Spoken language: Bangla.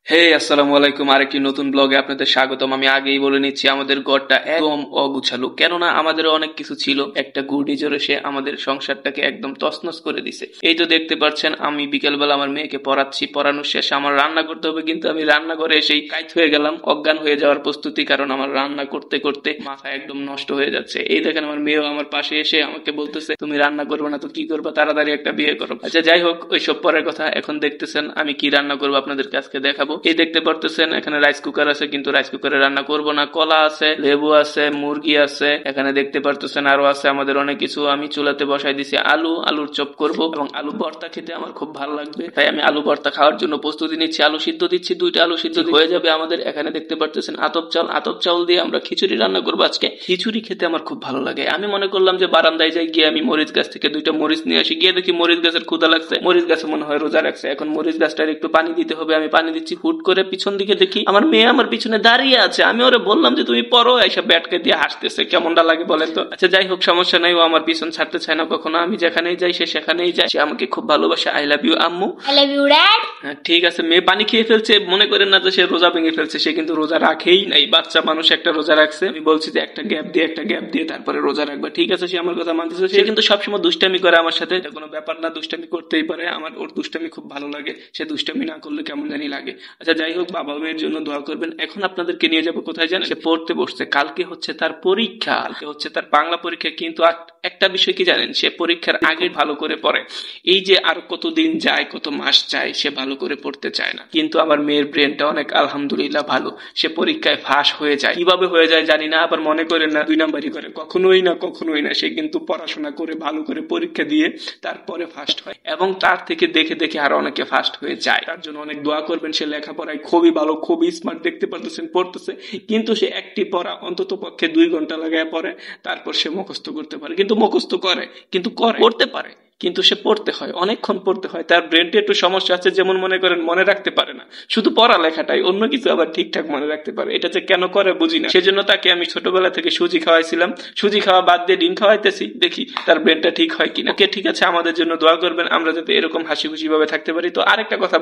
হে আসসালামু আলাইকুম, আরেকটি নতুন ব্লগে আপনাদের স্বাগতম। আমি আগেই বলে নিচ্ছি, আমাদের ঘরটা একদম অগুছালো, কেননা আমাদের অনেক কিছু ছিল, একটা ঘূর্ণিঝড় এসে আমাদের সংসারটাকে একদম তছনছ করে দিছে। এই তো দেখতে পাচ্ছেন, আমি বিকেলবেলা আমার মেয়েকে পড়াচ্ছি, পড়ানোর শেষে আমার রান্না করতে হবে, কিন্তু আমি রান্নাঘরে এসেই কাইত হয়ে গেলাম, অজ্ঞান হয়ে যাওয়ার প্রস্তুতি, কারণ আমার রান্না করতে করতে মাথা একদম নষ্ট হয়ে যাচ্ছে। এই দেখেন, আমার মেয়েও আমার পাশে এসে আমাকে বলতেছে, তুমি রান্না করবে না তো কি করবা, তাড়াতাড়ি একটা বিয়ে করো। আচ্ছা যাই হোক, ওইসব পরের কথা। এখন দেখতেছেন আমি কি রান্না করবো, আপনাদেরকে আজকে দেখাবো। এই দেখতে পারতেছেন এখানে রাইস কুকার আছে, কিন্তু রাইস কুকারে রান্না করব না। কলা আছে, লেবু আছে, মুরগি আছে, এখানে দেখতে পারতেছেন আরো আছে আমাদের অনেক কিছু। আমি চুলাতে বসাই দিছি আলুর চপ করব, এবং আলু ভর্তা খেতে আমার খুব ভালো লাগবে, তাই আমি আলু ভর্তা খাওয়ার জন্য প্রস্তুতি নিচ্ছি। আলু সিদ্ধ দিচ্ছি, 2টা আলু সিদ্ধ হয়ে যাবে আমাদের। এখানে দেখতে পারতেছেন আতপ চাল দিয়ে আমরা খিচুড়ি রান্না করবো আজকে। খিচুড়ি খেতে আমার খুব ভালো লাগে। আমি মনে করলাম যে বারান্দায় যাই, গিয়ে আমি মরিচ গাছ থেকে 2টা মরিচ নিয়ে আসি। গিয়ে দেখি মরিচ গাছের ক্ষুধা লাগছে, মরিচ গাছে মনে হয় রোজা রাখছে। এখন মরিচ গাছটার একটু পানি দিতে হবে, আমি পানি দিচ্ছি। হুট করে পিছন দিকে দেখি আমার মেয়ে আমার পিছনে দাঁড়িয়ে আছে। আমি ওরে বললাম যে তুমি পড়ো, এইসব ব্যাটকে দিয়ে হাসতেছে। কেমনটা লাগে বলেন তো? আচ্ছা যাই হোক, সমস্যা নাই, ও আমার পিছন ছাড়তে চায় না কখনো। আমি যেখানেই যাই সে সেখানেই যায়। সে আমাকে খুব ভালোবাসে। আই লাভ ইউ আম্মু। I love you dad. হ্যাঁ ঠিক আছে। মেয়ে পানি খেয়ে ফেলছে, মনে করেন না যে সে রোজা ভেঙে ফেলছে, সে কিন্তু রোজা রাখেই নাই। বাচ্চা মানুষ একটা রোজা রাখছে। আমি বলছি যে একটা গ্যাপ দিয়ে তারপরে রোজা রাখবা। ঠিক আছে, সে আমার কথা মানতেছে। সে কিন্তু সবসময় দুষ্টামি করে আমার সাথে, এটা কোনো ব্যাপার না, দুষ্টামি করতেই পারে। আমার ওর দুষ্টামি খুব ভালো লাগে, সে দুষ্টামি না করলে কেমন জানি লাগে। আচ্ছা যাই হোক, বাবা মেয়ের জন্য দোয়া করবেন। এখন আপনাদেরকে নিয়ে যাবো কোথায় জানেন? সে পড়তে বসছে, কালকে হচ্ছে তার পরীক্ষা, কালকে হচ্ছে তার বাংলা পরীক্ষা। কিন্তু একটা বিষয় কি জানেন, সে পরীক্ষার আগে ভালো করে পড়ে। এই যে আর কতদিন যায়, কত মাস যায়, সে ভালো করে পড়তে চায় না। কিন্তু আমার মেয়ের ব্রেনটা অনেক আলহামদুলিল্লাহ ভালো, সে পরীক্ষায় ফাঁস হয়ে যায়। কিভাবে হয়ে যায় জানি না, আবার মনে করেন না 2 নাম্বারই করে, কখনোই না। সে কিন্তু পড়াশোনা করে ভালো করে পরীক্ষা দিয়ে তারপরে ফার্স্ট হয়, এবং তার থেকে দেখে দেখে আরো অনেকে ফার্স্ট হয়ে যায়। তার জন্য অনেক দোয়া করবেন। সে লেখাপড়ায় খুবই ভালো, খুবই স্মার্ট, দেখতে পারতেছেন পড়তেছে। কিন্তু সে একটি পড়া অন্তত পক্ষে 2 ঘন্টা লাগায় পড়ে, তারপর সে মুখস্থ করতে পারে। কিন্তু মুখস্থ করে, কিন্তু পড়তে পারে, কিন্তু সে পড়তে হয়, অনেকক্ষণ পড়তে হয়। তার ব্রেনটা একটু সমস্যা আছে, যেমন মনে করেন মনে রাখতে পারে না, শুধু পড়ালেখাটাই, অন্য কিছু আবার ঠিকঠাক মনে রাখতে পারে। এটা যে কেন করে বুঝি না। সেজন্য তাকে আমি ছোটবেলা থেকে সুজি খাওয়াইছিলাম, সুজি খাওয়া বাদ দিয়ে ডিম খাওয়াইতেছি, দেখি তার ব্রেনটা ঠিক হয় কিনা। ওকে ঠিক আছে, আমাদের জন্য দোয়া করবেন, আমরা যাতে এরকম হাসি খুশি ভাবে থাকতে পারি। তো আরেকটা কথা